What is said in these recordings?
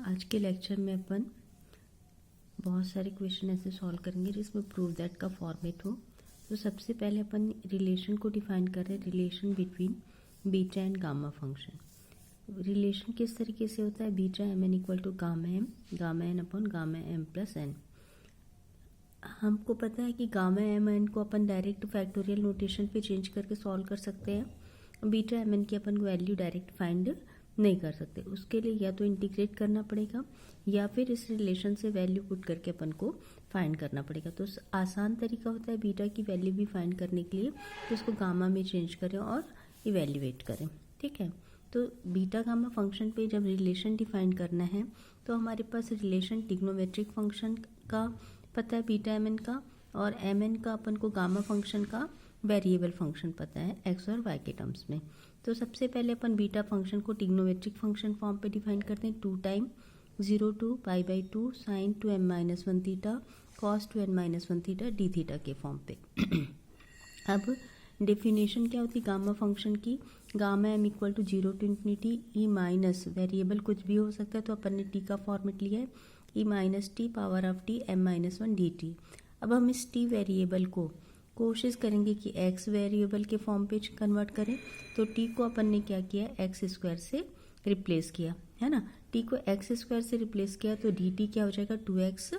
आज के लेक्चर में अपन बहुत सारे क्वेश्चन ऐसे सॉल्व करेंगे जिसमें प्रूव दैट का फॉर्मेट हो। तो सबसे पहले अपन रिलेशन को डिफाइन कर रहे हैं, relation between beta and gamma function. Relation किस तरीके से होता है, beta M N equal to gamma N upon gamma M plus N. हमको पता है कि गामा एम एन को अपन डायरेक्ट फैक्टोरियल नोटेशन पे चेंज करके सॉल्व कर सकते हैं। बीटा एम एन की अपन वैल्यू डायरेक्ट फाइंड नहीं कर सकते, उसके लिए या तो इंटीग्रेट करना पड़ेगा या फिर इस रिलेशन से वैल्यू पुट करके अपन को फाइंड करना पड़ेगा। तो आसान तरीका होता है बीटा की वैल्यू भी फाइंड करने के लिए, तो इसको गामा में चेंज करें और इवेल्युएट करें। ठीक है, तो बीटा गामा फंक्शन पे जब रिलेशन डिफाइन करना है तो हमारे पास रिलेशन ट्रिग्नोमेट्रिक फंक्शन का पता है बीटा एम एन का, और एम एन का अपन को गामा फंक्शन का वेरिएबल फंक्शन पता है एक्स और वाई के टर्म्स में। तो सबसे पहले अपन बीटा फंक्शन को ट्रिग्नोमेट्रिक फंक्शन फॉर्म पे डिफाइन करते हैं। 2 time 0 to pi by 2 sine 2m minus 1 theta cos 2n minus 1 theta D theta के फॉर्म पे। अब डेफिनेशन क्या होती है गामा फंक्शन की, gamma M equal to 0 to infinity E minus variable कुछ भी हो सकता है, तो अपन ने टी का फॉर्मेट लिया है e minus t power of t m minus 1 d t. अब हम इस टी वेरिएबल को कोशिश करेंगे कि x वेरिएबल के फॉर्म पे कन्वर्ट करें। तो t को अपन ने क्या किया, एक्स स्क्वायर से रिप्लेस किया है ना। t को एक्स स्क्वायर से रिप्लेस किया तो dt क्या हो जाएगा, 2x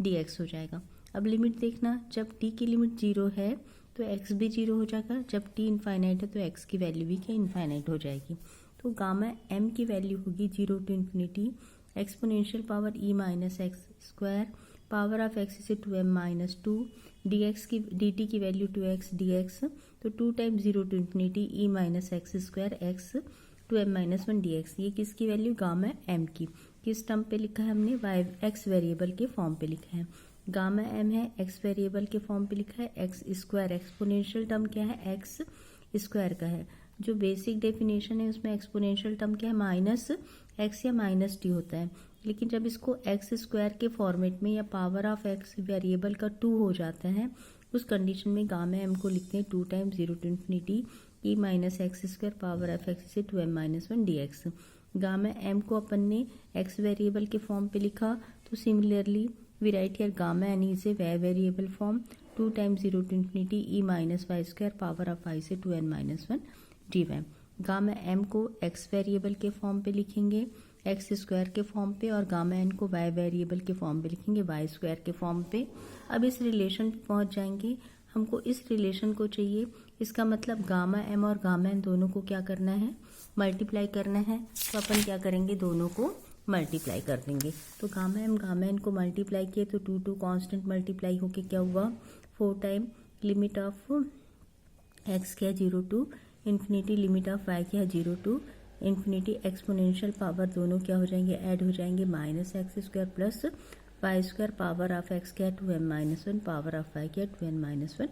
dx हो जाएगा। अब लिमिट देखना, जब t की लिमिट 0 है तो x भी 0 हो जाएगा, जब t इनफाइनाइट है तो x की वैल्यू भी क्या इनफाइनाइट हो जाएगी। तो गामा m की वैल्यू होगी 0 to infinity exponential power e minus X square power of x से 2m माइनस 2 dx की dt की वैल्यू 2x dx, तो 2 time 0 to infinity e minus X square x 2m minus 1 dx। ये किसकी value, gamma m की। किस term पे लिखा है हमने, y x वेरिएबल के फॉर्म पे लिखा है। गामा m है x वेरिएबल के फॉर्म पे लिखा है, x स्क्वायर एक्सपोनेंशियल टर्म क्या है, x स्क्वायर का है। जो बेसिक डेफिनेशन है उसमें एक्सपोनेंशियल टर्म क्या है, माइनस x या माइनस t होता है, लेकिन जब इसको एक्स स्क्वायर के फॉर्मेट में या पावर ऑफ एक्स वेरिएबल का 2 हो जाता है उस कंडीशन में गामा एम को लिखते हैं 2 time 0 to infinity E minus X square power of X से 2m minus 1 dx। Gamma M को अपन ने एक्स वेरिएबल के फॉर्म पे लिखा, तो similarly we write here gamma N is a Y variable form 2 time 0 to infinity E minus Y square power of Y से 2n minus 1 dy। Gamma M को X variable के form पे लिखेंगे X square के form पे, और gamma N को Y variable के फॉर्म पे लिखेंगे वाई स्क्वायर के फॉर्म पे। अब इस रिलेशन पे पहुंच जाएंगे, हमको इस रिलेशन को चाहिए, इसका मतलब गामा एम और गामा एन दोनों को क्या करना है, मल्टीप्लाई करना है। तो अपन क्या करेंगे, दोनों को मल्टीप्लाई कर देंगे। तो गामा एन को मल्टीप्लाई किए तो 2 कांस्टेंट मल्टीप्लाई होके क्या हुआ, 4 टाइम लिमिट ऑफ एक्स क्या 0 to infinity limit of Y क्या 0 टू इन्फिनिटी एक्सपोनेंशियल पावर दोनों क्या हो जाएंगे, ऐड हो जाएंगे, minus X square plus Y square power of X क्या 2m minus 1 power of Y क्या 2n माइनस 1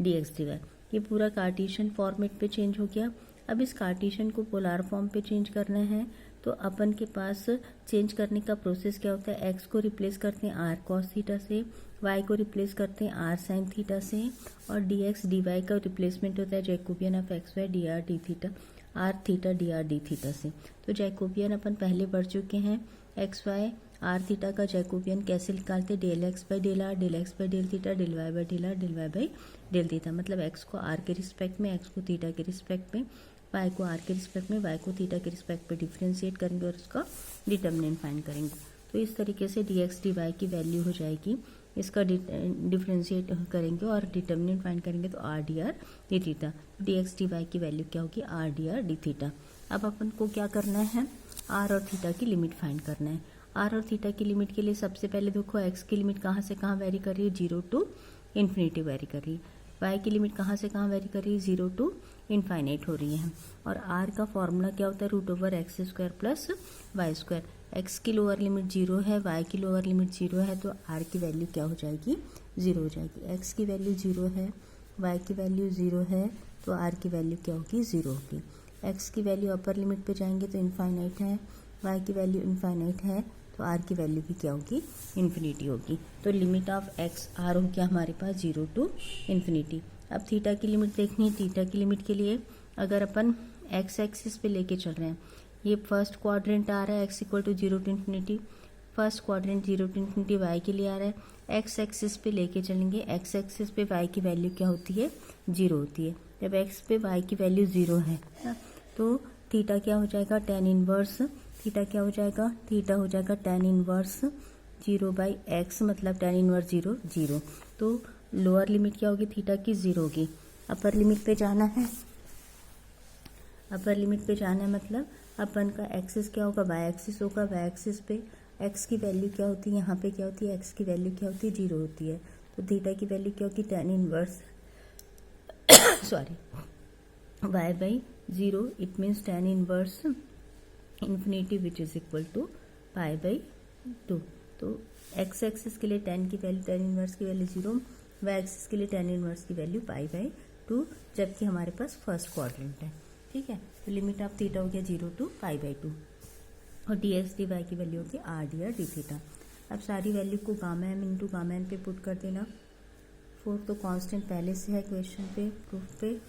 dx dy। ये पूरा कार्टेशियन फॉर्मेट पे चेंज हो गया। अब इस कार्टेशियन को पोलार फॉर्म पे चेंज करना है, तो अपन के पास चेंज करने का प्रोसेस क्या होता है, एक्स को रिप्लेस करते हैं आर कॉस थीटा से, वाई को रिप्लेस करते हैं आर साइन थीटा से, और dx dy का रिप्लेसमेंट होता है Jacobian of X Y D R D theta R theta D R D theta से। तो जैकोबियन अपन पहले पढ़ चुके हैं, एक्स वाई आर थीटा का जैकोबियन कैसे निकालते, del X by del R, del X by del theta, del Y by del R, del Y by del theta. मतलब एक्स को आर के रिस्पेक्ट में, एक्स को थीटा के रिस्पेक्ट में, वाई को आर के रिस्पेक्ट में, वाई को थीटा के रिस्पेक्ट पे डिफ्रेंशिएट करेंगे और उसका डिटर्मिनेंट फाइंड करेंगे। तो इस तरीके से dx dy की वैल्यू हो जाएगी, इसका डिफ्रेंशिएट करेंगे और डिटर्मिनेंट फाइंड करेंगे तो are D R D theta. dx dy की वैल्यू क्या होगी, are D R D theta. अब अपन को क्या करना है, आर और थीटा की लिमिट फाइंड करना है। आर और थीटा की लिमिट के लिए सबसे पहले देखो एक्स की लिमिट कहाँ से कहाँ वेरी कर रही है, 0 टू इन्फिनिटी वेरी कर रही है। वाई की लिमिट कहाँ से कहाँ वेरी कर रही है, 0 टू इनफाइनाइट हो रही है। और आर का फॉर्मूला क्या होता है, root over X square plus Y square. X की लोअर लिमिट 0 है, वाई की लोअर लिमिट 0 है, तो आर की वैल्यू क्या हो जाएगी, 0 हो जाएगी। एक्स की वैल्यू 0 है, वाई की वैल्यू 0 है, तो आर की वैल्यू क्या होगी, 0 होगी। एक्स की वैल्यू अपर लिमिट पे जाएंगे तो इनफाइनाइट है, वाई की वैल्यू इनफाइनाइट है, तो आर की वैल्यू भी क्या होगी, इन्फिनिटी होगी। तो लिमिट ऑफ एक्स आर हो गया हमारे पास 0 टू इन्फिनिटी। अब थीटा की लिमिट देखनी है, थीटा की लिमिट के लिए अगर अपन एक्स एक्सिस पे लेके चल रहे हैं ये फर्स्ट क्वाड्रेंट आ रहा है x equal to 0 to infinity, first quadrant 0 to infinity y के लिए आ रहा है। x एक्सिस पे लेके चलेंगे, x एक्सिस पे y की वैल्यू क्या होती है, 0 होती है। जब x पे y की वैल्यू 0 है तो थीटा क्या हो जाएगा, tan इनवर्स, थीटा क्या हो जाएगा, थीटा हो जाएगा tan इनवर्स 0/x, मतलब tan इनवर्स 0 0। तो लोअर लिमिट क्या होगी थीटा की, 0 होगी। अपर लिमिट पे जाना है, अपर लिमिट पे जाना है मतलब अपन का एक्सिस क्या होगा, वाई एक्सिस होगा। वाई एक्सिस पे x की वैल्यू क्या होती है, यहाँ पे क्या होती है, x की वैल्यू क्या होती है, 0 होती है। तो थीटा की वैल्यू क्या होगी, tan inverse sorry y/0, it means tan inverse infinity which is equal to π/2। तो x एक्सिस के लिए tan की वैल्यू, tan इनवर्स की वैल्यू 0, y एक्सिस के लिए tan इनवर्स की वैल्यू π/2, जबकि हमारे पास फर्स्ट क्वाड्रेंट है। ठीक है, तो लिमिट ऑफ थीटा हो गया 0 टू π/2 और dx dy की वैल्यू होगी r dr d थीटा। अब सारी वैल्यू को gamma m into gamma n पे पुट कर देना। 4 तो कांस्टेंट पहले से है क्वेश्चन पे, प्रूफ पे है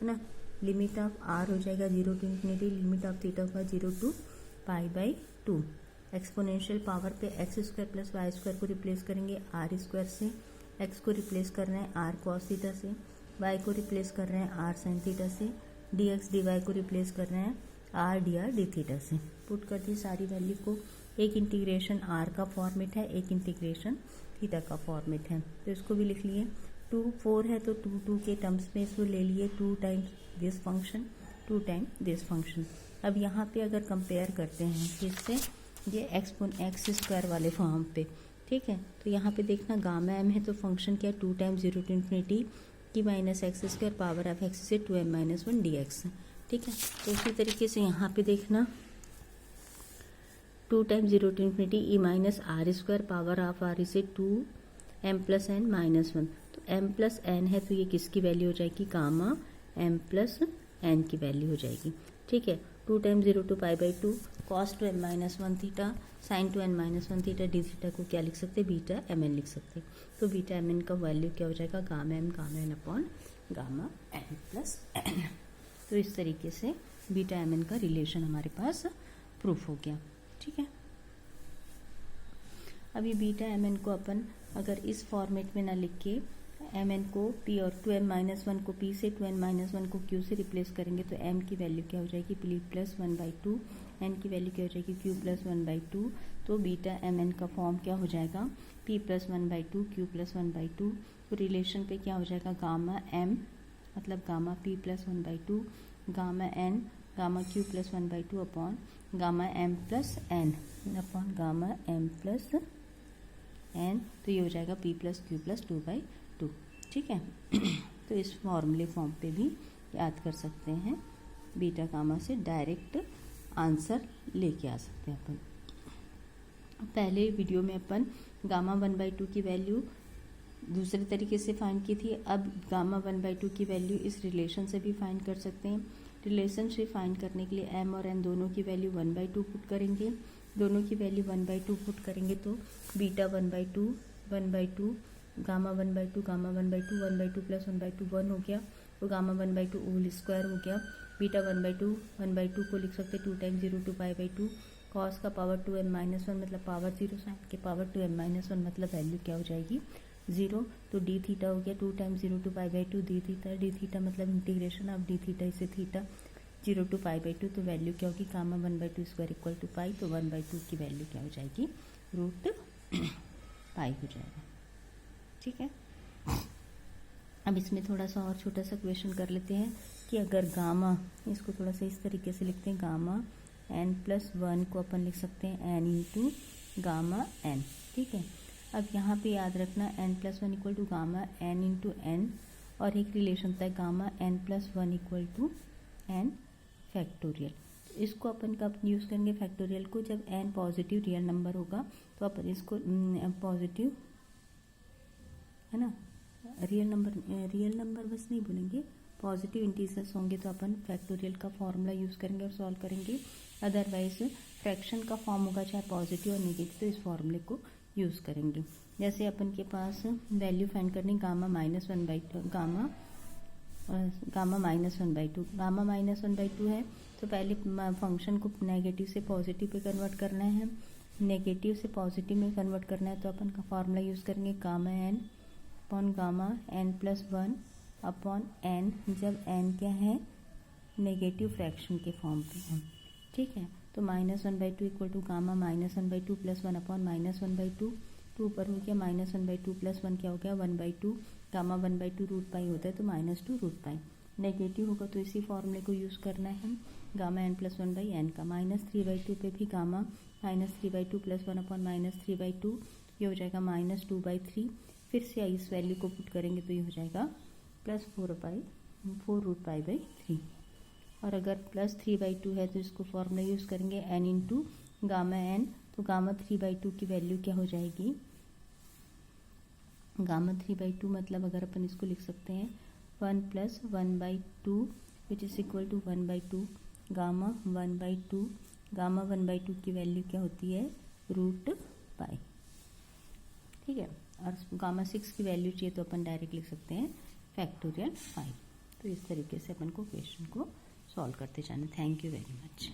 ना। लिमिट ऑफ r हो जाएगा 0 to infinity, limit of theta होगा 0 टू π/2। एक्सपोनेंशियल पावर पे X square plus Y square को रिप्लेस करेंगे आर स्क्वायर से, एक्स को रिप्लेस कर रहे हैं आर कॉस थीटा से, वाई को रिप्लेस कर रहे हैं आर साइन थीटा से, डी एक्स डी वाई को रिप्लेस कर रहे हैं R D R D theta से। पुट कर दी सारी वैल्यू को। एक इंटीग्रेशन आर का फॉर्मेट है, एक इंटीग्रेशन थीटा का फॉर्मेट है, तो इसको भी लिख लिए। 2 4 है तो 2 2 के टर्म्स में इसको ले लिए, 2 times this function, 2 time this function. अब यहाँ पे अगर कंपेयर करते हैं किससे, ये एक्स स्क्वायर वाले फॉर्म पे, ठीक है। तो यहाँ पे देखना गामा एम है तो फंक्शन क्या है, 2 टाइम्स 0 टू इन्फिनिटी की minus X square power of X से 2m-1 dx। ठीक है, तो उसी तरीके से यहाँ पे देखना 2 times 0 to infinity E minus R square power of R से 2m+n-1। तो m+n है तो ये किसकी वैल्यू हो जाएगी, गामा m+n की वैल्यू हो जाएगी। ठीक है, 2 times 0 to π/2 cos 2m-1 theta sin 2n-1 theta D theta को क्या लिख सकते हैं, बीटा mn लिख सकते हैं। तो बीटा mn का वैल्यू क्या हो जाएगा, gamma n upon gamma n+n। तो इस तरीके से बीटा mn का रिलेशन हमारे पास प्रूफ हो गया। ठीक है, अब ये बीटा mn को अपन अगर इस फॉर्मेट में ना लिख के mn को p और 2m-1 को p से 2n-1 को q से रिप्लेस करेंगे तो m की वैल्यू क्या हो जाएगी, p प्लस 1/2, n की वैल्यू क्या हो जाएगी, q प्लस 1/2। तो बीटा mn का फॉर्म क्या हो जाएगा, p प्लस 1/2 q प्लस 1/2। तो रिलेशन पे क्या हो जाएगा, गामा m मतलब gamma p plus 1/2, gamma n gamma q plus 1/2 upon gamma m plus n upon gamma m plus n। तो ये हो जाएगा p प्लस q प्लस 2/2। ठीक है, तो इस फॉर्मूले फॉर्म पे भी याद कर सकते हैं, बीटा गामा से डायरेक्ट आंसर लेके आ सकते हैं अपन। पहले वीडियो में अपन गामा 1/2 की वैल्यू दूसरे तरीके से फाइंड की थी, अब गामा 1/2 की वैल्यू इस रिलेशन से भी फाइंड कर सकते हैं। रिलेशन से फाइंड करने के लिए m और n दोनों की वैल्यू 1/2 पुट करेंगे, दोनों की वैल्यू 1/2 पुट करेंगे तो बीटा 1/2 गामा 1/2 गामा 1/2 1/2 प्लस 1/2 1 हो गया, तो गामा 1/2 होल स्क्वायर हो गया। बीटा 1/2 को लिख सकते 2 टाइम्स 0 टू π/2 कॉस का पावर 2m-1 मतलब पावर 0, साइन के पावर 2m-1 मतलब वैल्यू क्या हो जाएगी, 0। तो डी थीटा हो गया 2 टाइम्स 0 टू π/2 डी थीटा मतलब इंटीग्रेशन ऑफ डी थीटा इसे थीटा 0 टू π/2। तो वैल्यू क्या होगी, गामा 1/2 स्क्वायर इक्वल टू पाई, तो 1/2 की वैल्यू क्या हो जाएगी, रूट पाई हो जाएगा। ठीक है, अब इसमें थोड़ा सा और छोटा सा क्वेश्चन कर लेते हैं कि अगर गामा, इसको थोड़ा सा इस तरीके से लिखते हैं, गामा n+1 को अपन लिख सकते हैं n इंटू गामा n। ठीक है, अब यहाँ पे याद रखना n+1 equal to gamma n into n, और एक रिलेशन होता है gamma n+1 equal to n factorial. इसको अपन कब यूज़ करेंगे फैक्टोरियल को, जब n पॉजिटिव रियल नंबर होगा तो अपन इसको पॉजिटिव है ना, रियल नंबर बस नहीं बोलेंगे, पॉजिटिव इंटीजर्स होंगे तो अपन फैक्टोरियल का फॉर्मूला यूज़ करेंगे और सॉल्व करेंगे। अदरवाइज फ्रैक्शन का फॉर्म होगा चाहे पॉजिटिव और नेगेटिव तो इस फॉर्मूले को यूज़ करेंगे। जैसे अपन के पास वैल्यू फाइंड करनी गामा -1/2 है, तो पहले फंक्शन को नेगेटिव से पॉजिटिव पे कन्वर्ट करना है, नेगेटिव से पॉजिटिव में कन्वर्ट करना है तो अपन का फॉर्मूला यूज़ करेंगे gamma N upon gamma N plus 1 upon N, जब एन क्या है नेगेटिव फ्रैक्शन के फॉर्म पे है, ठीक है। तो -1/2 equal to gamma -1/2 plus 1 upon -1/2, 2 ऊपर हो गया -1/2 प्लस 1 क्या हो गया 1/2, गामा 1/2 रूट पाई होता है तो -2 रूट पाई। नेगेटिव होगा तो इसी फॉर्मूले को यूज़ करना है गामा एन प्लस 1/n का। -3/2 पे भी गामा -3/2 प्लस 1 अपॉन -3/2, ये हो जाएगा -2/3। फिर से इस वैल्यू को पुट करेंगे तो ये हो जाएगा +4 रूट पाई बाई 3। और अगर +3/2 है तो इसको फॉर्मूला यूज़ करेंगे n इंटू गामा एन, तो गामा 3/2 की वैल्यू क्या हो जाएगी, गामा 3/2 मतलब अगर अपन इसको लिख सकते हैं 1 + 1/2 which is equal to 1/2 gamma 1/2, gamma 1/2 की वैल्यू क्या होती है रूट पाई, ठीक है। और गामा 6 की वैल्यू चाहिए तो अपन डायरेक्ट लिख सकते हैं फैक्टोरियल 5। तो इस तरीके से अपन को क्वेश्चन को सॉल्व करते जाना। Thank you very much.